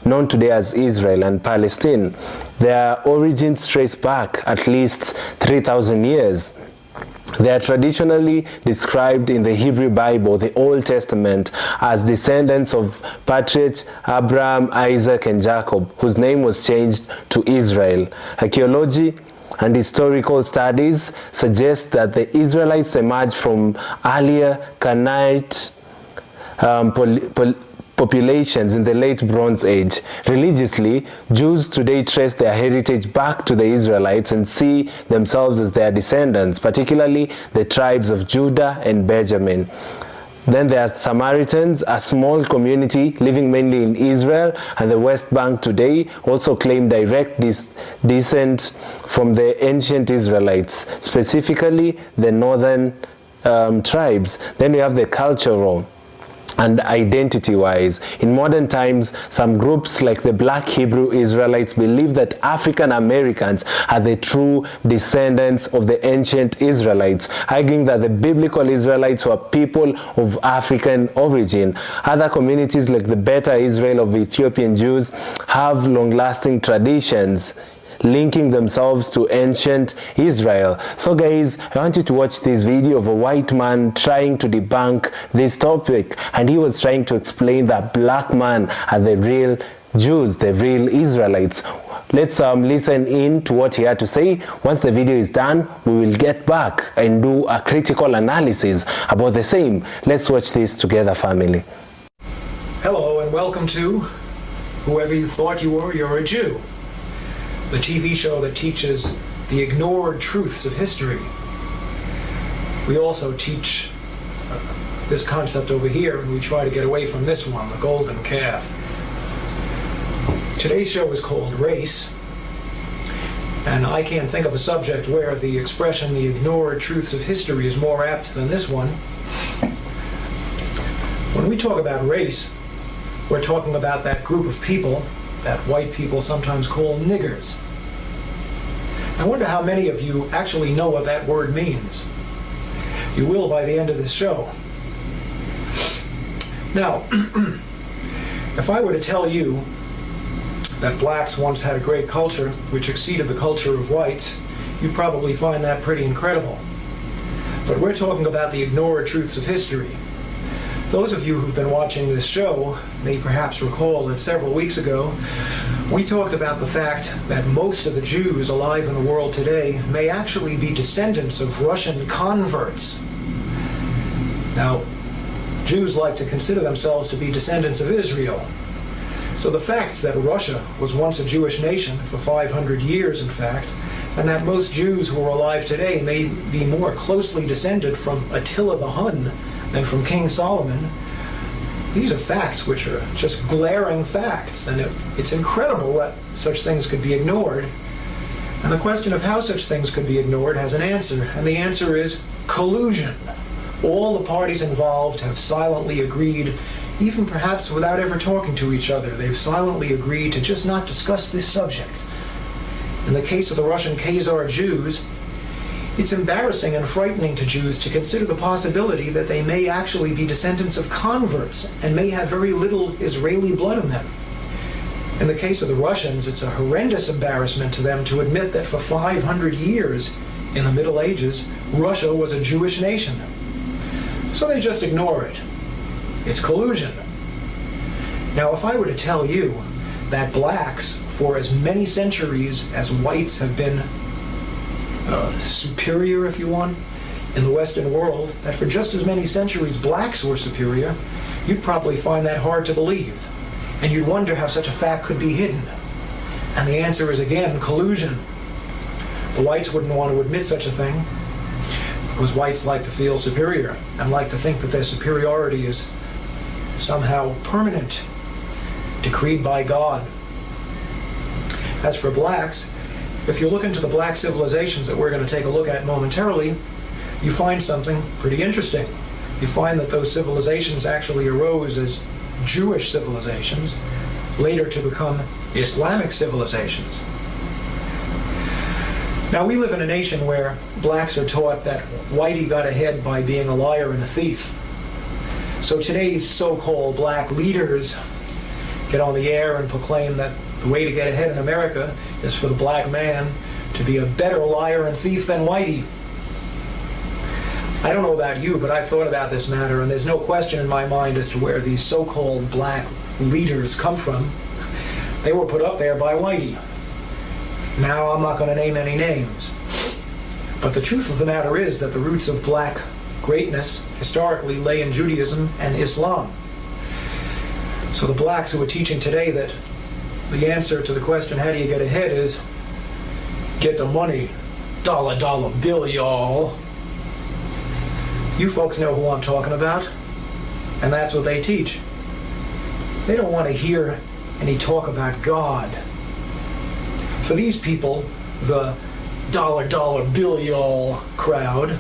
known today as Israel and Palestine. Their origins trace back at least 3,000 years. They are traditionally described in the Hebrew Bible, the Old Testament, as descendants of patriarchs Abraham, Isaac, and Jacob, whose name was changed to Israel. Archaeology and historical studies suggest that the Israelites emerged from earlier Canaanite populations in the late Bronze Age. Religiously, Jews today trace their heritage back to the Israelites and see themselves as their descendants, particularly the tribes of Judah and Benjamin. Then there are Samaritans, a small community living mainly in Israel and the West Bank today, also claim direct descent from the ancient Israelites, specifically the northern tribes. Then we have the cultural and identity-wise. In modern times, some groups like the Black Hebrew Israelites believe that African Americans are the true descendants of the ancient Israelites, arguing that the biblical Israelites were people of African origin. Other communities like the Beta Israel of Ethiopian Jews have long-lasting traditions linking themselves to ancient Israel. So guys, I want you to watch this video of a white man trying to debunk this topic, and he was trying to explain that black men are the real Jews, the real Israelites. Let's listen in to what he had to say. Once the video is done, we will get back and do a critical analysis about the same. Let's watch this together, family. Hello and welcome to Whoever You Thought You Were, You're a Jew, the TV show that teaches the ignored truths of history. We also teach this concept over here, and we try to get away from this one, the golden calf. Today's show is called Race, and I can't think of a subject where the expression the ignored truths of history is more apt than this one. When we talk about race, we're talking about that group of people that white people sometimes call niggers. I wonder how many of you actually know what that word means. You will by the end of this show. Now, if I were to tell you that blacks once had a great culture which exceeded the culture of whites, you'd probably find that pretty incredible. But we're talking about the ignored truths of history. Those of you who've been watching this show may perhaps recall that several weeks ago we talked about the fact that most of the Jews alive in the world today may actually be descendants of Russian converts. Now, Jews like to consider themselves to be descendants of Israel. So the facts that Russia was once a Jewish nation for 500 years, in fact, and that most Jews who are alive today may be more closely descended from Attila the Hun than from King Solomon, these are facts which are just glaring facts, and it's incredible that such things could be ignored. And the question of how such things could be ignored has an answer, and the answer is collusion. All the parties involved have silently agreed, even perhaps without ever talking to each other, they've silently agreed to just not discuss this subject. In the case of the Russian Khazar Jews, it's embarrassing and frightening to Jews to consider the possibility that they may actually be descendants of converts and may have very little Israeli blood in them. In the case of the Russians, it's a horrendous embarrassment to them to admit that for 500 years in the Middle Ages, Russia was a Jewish nation. So they just ignore it. It's collusion. Now, if I were to tell you that blacks, for as many centuries as whites have been superior, if you want, in the Western world, that for just as many centuries blacks were superior, you'd probably find that hard to believe. And you'd wonder how such a fact could be hidden. And the answer is, again, collusion. The whites wouldn't want to admit such a thing, because whites like to feel superior and like to think that their superiority is somehow permanent, decreed by God. As for blacks, if you look into the black civilizations that we're going to take a look at momentarily, you find something pretty interesting. You find that those civilizations actually arose as Jewish civilizations, later to become Islamic civilizations. Now, we live in a nation where blacks are taught that whitey got ahead by being a liar and a thief. So today's so-called black leaders get on the air and proclaim that the way to get ahead in America is for the black man to be a better liar and thief than Whitey. I don't know about you, but I've thought about this matter, and there's no question in my mind as to where these so-called black leaders come from. They were put up there by Whitey. Now, I'm not going to name any names. But the truth of the matter is that the roots of black greatness historically lay in Judaism and Islam. So the blacks who are teaching today that the answer to the question, how do you get ahead, is get the money, dollar bill, y'all. You folks know who I'm talking about, and that's what they teach. They don't want to hear any talk about God. For these people, the dollar bill, y'all crowd,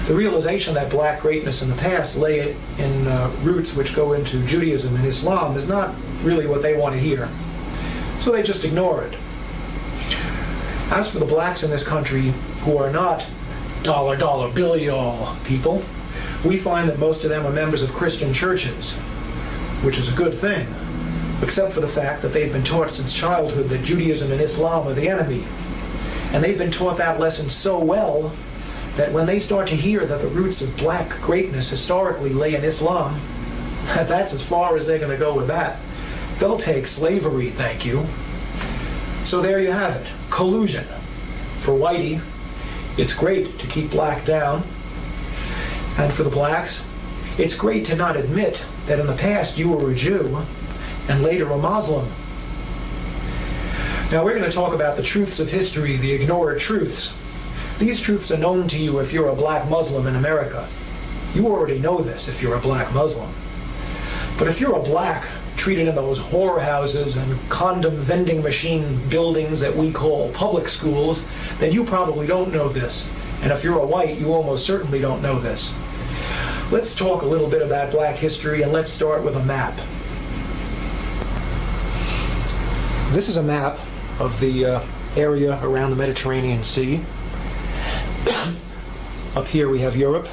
the realization that black greatness in the past lay in roots which go into Judaism and Islam is not really what they want to hear. So they just ignore it. As for the blacks in this country who are not dollar bill, y'all people, we find that most of them are members of Christian churches, which is a good thing, except for the fact that they've been taught since childhood that Judaism and Islam are the enemy. And they've been taught that lesson so well that when they start to hear that the roots of black greatness historically lay in Islam, that's as far as they're going to go with that. They'll take slavery, thank you. So there you have it. Collusion. For Whitey, it's great to keep black down. And for the blacks, it's great to not admit that in the past you were a Jew and later a Muslim. Now we're going to talk about the truths of history, the ignored truths. These truths are known to you if you're a black Muslim in America. You already know this if you're a black Muslim. But if you're a black treated in those whorehouses and condom vending machine buildings that we call public schools, then you probably don't know this. And if you're a white, you almost certainly don't know this. Let's talk a little bit about black history, and let's start with a map. This is a map of the area around the Mediterranean Sea. Up here we have Europe.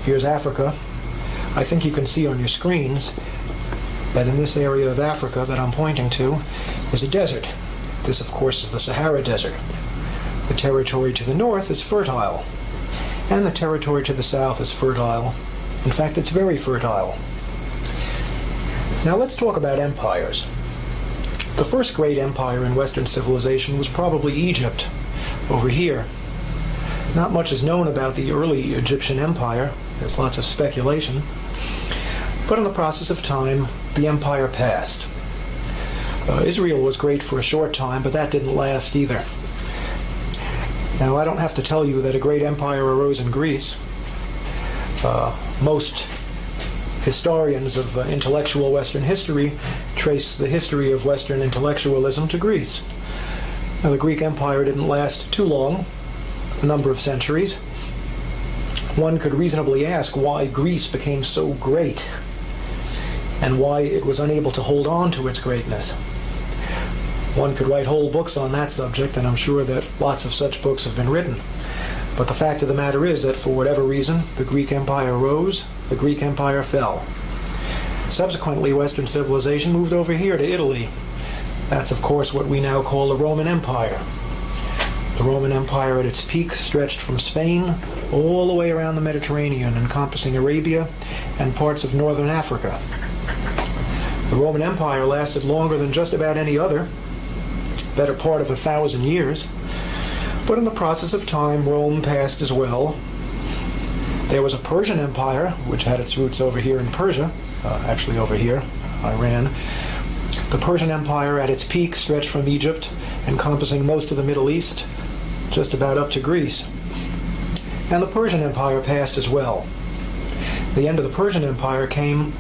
Here's Africa. I think you can see on your screens that in this area of Africa that I'm pointing to is a desert. This, of course, is the Sahara Desert. The territory to the north is fertile, and the territory to the south is fertile. In fact, it's very fertile. Now let's talk about empires. The first great empire in Western civilization was probably Egypt, over here. Not much is known about the early Egyptian empire. There's lots of speculation. But in the process of time, the empire passed. Israel was great for a short time, but that didn't last either. Now, I don't have to tell you that a great empire arose in Greece. Most historians of intellectual Western history trace the history of Western intellectualism to Greece. Now, the Greek Empire didn't last too long, a number of centuries. One could reasonably ask why Greece became so great and why it was unable to hold on to its greatness. One could write whole books on that subject, and I'm sure that lots of such books have been written. But the fact of the matter is that for whatever reason, the Greek Empire rose, the Greek Empire fell. Subsequently, Western civilization moved over here to Italy. That's, of course, what we now call the Roman Empire. The Roman Empire at its peak stretched from Spain all the way around the Mediterranean, encompassing Arabia and parts of northern Africa. The Roman Empire lasted longer than just about any other, better part of 1,000 years. But in the process of time, Rome passed as well. There was a Persian Empire, which had its roots over here in Persia, actually over here, Iran. The Persian Empire at its peak stretched from Egypt, encompassing most of the Middle East, just about up to Greece. And the Persian Empire passed as well. The end of the Persian Empire came,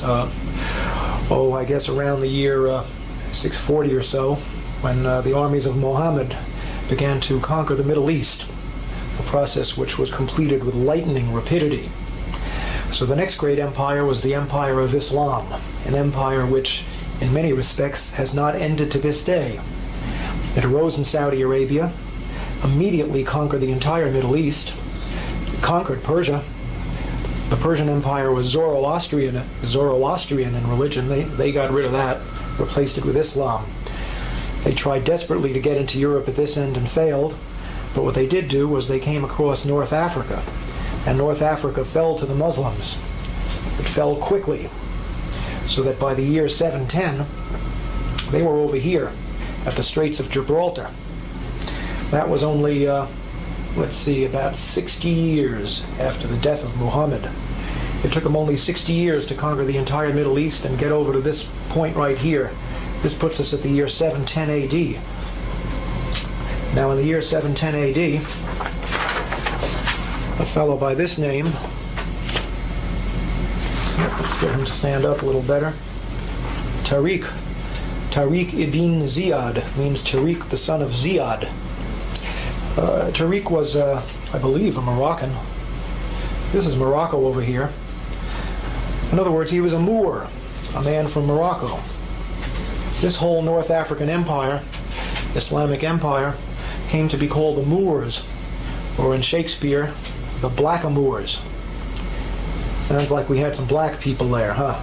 I guess around the year 640 or so, when the armies of Muhammad began to conquer the Middle East, a process which was completed with lightning rapidity. So the next great empire was the Empire of Islam, an empire which, in many respects, has not ended to this day. It arose in Saudi Arabia, immediately conquered the entire Middle East, conquered Persia, The Persian Empire was Zoroastrian in religion. They got rid of that, replaced it with Islam. They tried desperately to get into Europe at this end and failed, but what they did do was they came across North Africa, and North Africa fell to the Muslims. It fell quickly, so that by the year 710, they were over here at the Straits of Gibraltar. That was only, about 60 years after the death of Muhammad. It took them only 60 years to conquer the entire Middle East and get over to this point right here. This puts us at the year 710 AD. Now in the year 710 AD, a fellow by this name, let's get him to stand up a little better, Tariq ibn Ziyad, means Tariq the son of Ziyad. Tariq was, I believe, a Moroccan. This is Morocco over here. In other words, he was a Moor, a man from Morocco. This whole North African empire, Islamic empire, came to be called the Moors, or in Shakespeare, the Blackamoors. Sounds like we had some black people there, huh?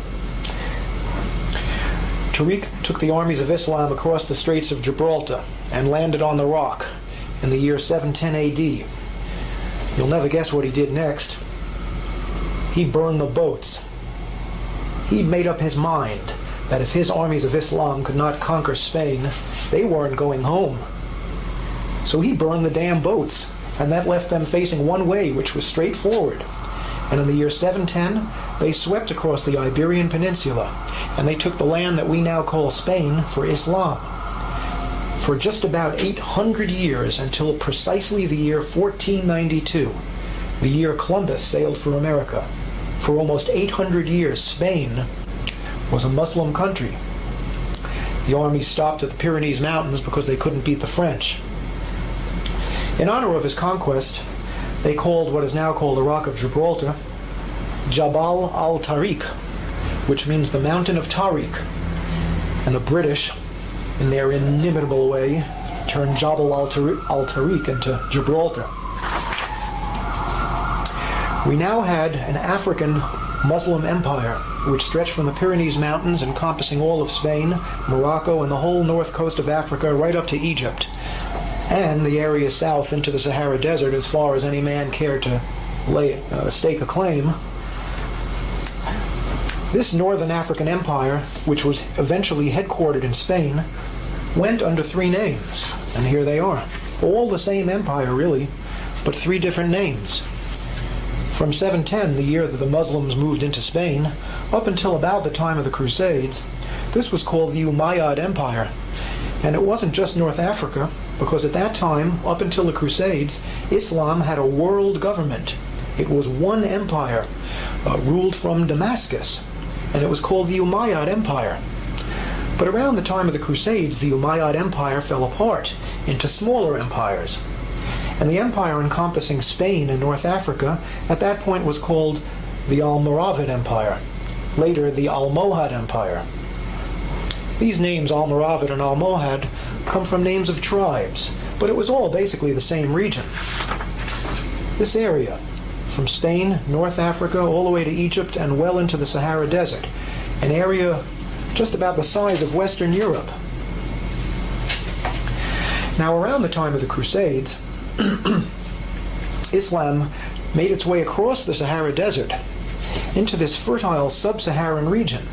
Tariq took the armies of Islam across the Straits of Gibraltar and landed on the Rock in the year 710 AD. You'll never guess what he did next. He burned the boats. He made up his mind that if his armies of Islam could not conquer Spain, they weren't going home. So he burned the damn boats, and that left them facing one way, which was straight forward. And in the year 710, they swept across the Iberian Peninsula, and they took the land that we now call Spain for Islam. For just about 800 years, until precisely the year 1492, the year Columbus sailed for America. For almost 800 years, Spain was a Muslim country. The army stopped at the Pyrenees Mountains because they couldn't beat the French. In honor of his conquest, they called what is now called the Rock of Gibraltar Jabal al-Tariq, which means the Mountain of Tariq. And the British, in their inimitable way, turned Jabal al-Tariq into Gibraltar. We now had an African Muslim empire which stretched from the Pyrenees Mountains, encompassing all of Spain, Morocco, and the whole north coast of Africa right up to Egypt, and the area south into the Sahara Desert as far as any man cared to stake a claim. This northern African empire, which was eventually headquartered in Spain, went under three names, and here they are. All the same empire, really, but three different names. From 710, the year that the Muslims moved into Spain, up until about the time of the Crusades, this was called the Umayyad Empire. And it wasn't just North Africa, because at that time, up until the Crusades, Islam had a world government. It was one empire, ruled from Damascus, and it was called the Umayyad Empire. But around the time of the Crusades, the Umayyad Empire fell apart into smaller empires. And the empire encompassing Spain and North Africa at that point was called the Almoravid Empire, later the Almohad Empire. These names, Almoravid and Almohad, come from names of tribes, but it was all basically the same region. This area, from Spain, North Africa, all the way to Egypt and well into the Sahara Desert, an area just about the size of Western Europe. Now, around the time of the Crusades, Islam made its way across the Sahara Desert into this fertile sub-Saharan region,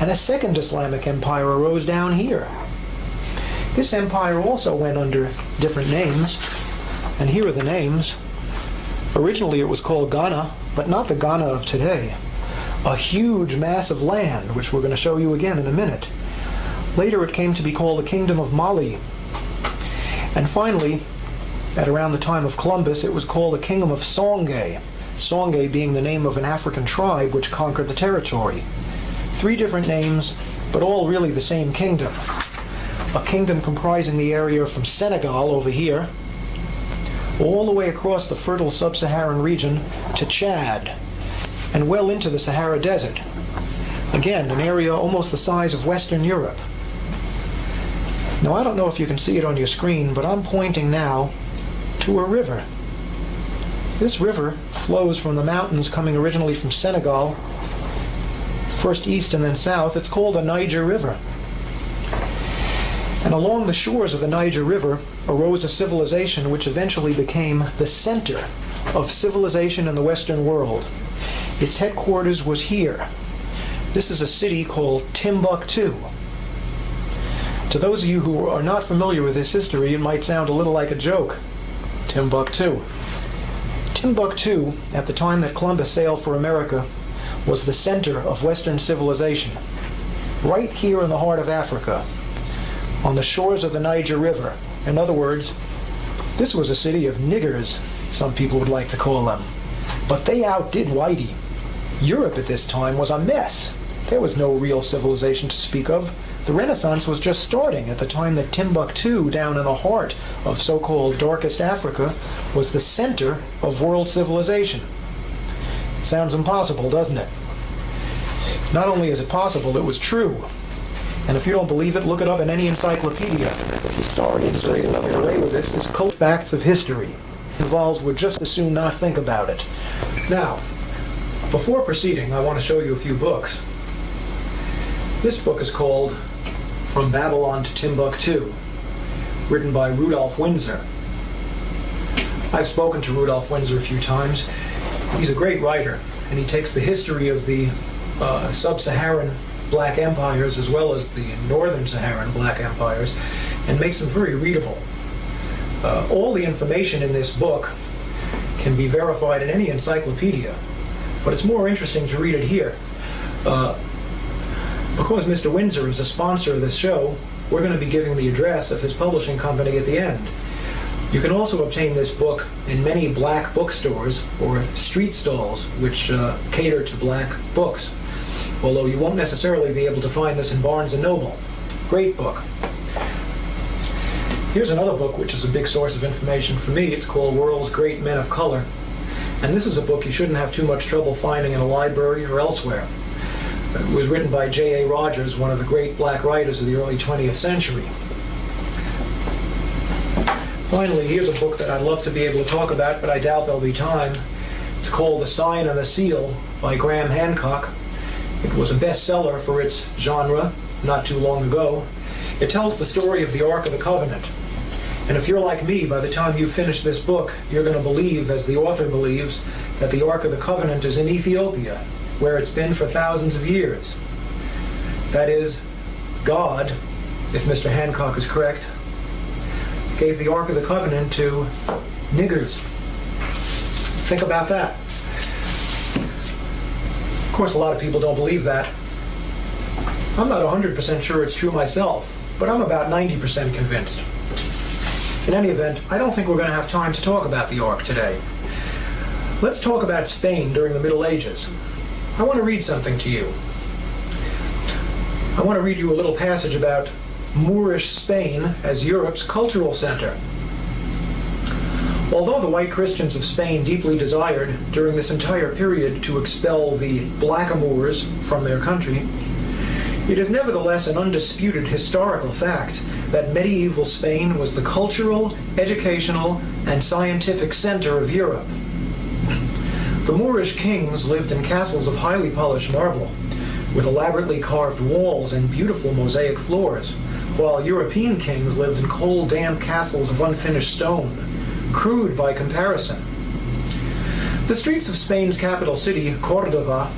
and a second Islamic empire arose down here. This empire also went under different names, and here are the names. Originally it was called Ghana, but not the Ghana of today. A huge mass of land, which we're going to show you again in a minute. Later it came to be called the Kingdom of Mali. And finally, at around the time of Columbus, it was called the Kingdom of Songhai, Songhai being the name of an African tribe which conquered the territory. Three different names, but all really the same kingdom. A kingdom comprising the area from Senegal over here, all the way across the fertile sub-Saharan region to Chad, and well into the Sahara Desert. Again, an area almost the size of Western Europe. Now, I don't know if you can see it on your screen, but I'm pointing now to a river. This river flows from the mountains coming originally from Senegal, first east and then south. It's called the Niger River. And along the shores of the Niger River arose a civilization which eventually became the center of civilization in the Western world. Its headquarters was here. This is a city called Timbuktu. To those of you who are not familiar with this history, it might sound a little like a joke. Timbuktu. Timbuktu, at the time that Columbus sailed for America, was the center of Western civilization. Right here in the heart of Africa, on the shores of the Niger River. In other words, this was a city of niggers, some people would like to call them. But they outdid Whitey. Europe at this time was a mess. There was no real civilization to speak of. The Renaissance was just starting at the time that Timbuktu, down in the heart of so-called darkest Africa, was the center of world civilization. Sounds impossible, doesn't it? Not only is it possible, it was true. And if you don't believe it, look it up in any encyclopedia. Historians are another array with this. It's cult facts of history. Involves would just as soon not think about it. Now, before proceeding, I want to show you a few books. This book is called From Babylon to Timbuktu, written by Rudolph Windsor. I've spoken to Rudolph Windsor a few times. He's a great writer, and he takes the history of the sub-Saharan black empires as well as the northern Saharan black empires and makes them very readable. All the information in this book can be verified in any encyclopedia, but it's more interesting to read it here. Because Mr. Windsor is a sponsor of this show, we're going to be giving the address of his publishing company at the end. You can also obtain this book in many black bookstores or street stalls which cater to black books, although you won't necessarily be able to find this in Barnes & Noble. Great book. Here's another book which is a big source of information for me. It's called World's Great Men of Color. And this is a book you shouldn't have too much trouble finding in a library or elsewhere. It was written by J.A. Rogers, one of the great black writers of the early 20th century. Finally, here's a book that I'd love to be able to talk about, but I doubt there'll be time. It's called The Sign and the Seal by Graham Hancock. It was a bestseller for its genre not too long ago. It tells the story of the Ark of the Covenant. And if you're like me, by the time you finish this book, you're going to believe, as the author believes, that the Ark of the Covenant is in Ethiopia, where it's been for thousands of years. That is, God, if Mr. Hancock is correct, gave the Ark of the Covenant to niggers. Think about that. Of course, a lot of people don't believe that. I'm not 100% sure it's true myself, but I'm about 90% convinced. In any event, I don't think we're going to have time to talk about the Ark today. Let's talk about Spain during the Middle Ages. I want to read something to you. I want to read you a little passage about Moorish Spain as Europe's cultural center. Although the white Christians of Spain deeply desired during this entire period to expel the blackamoors from their country, it is nevertheless an undisputed historical fact that medieval Spain was the cultural, educational, and scientific center of Europe. The Moorish kings lived in castles of highly polished marble, with elaborately carved walls and beautiful mosaic floors, while European kings lived in cold, damp castles of unfinished stone, crude by comparison. The streets of Spain's capital city, Córdoba,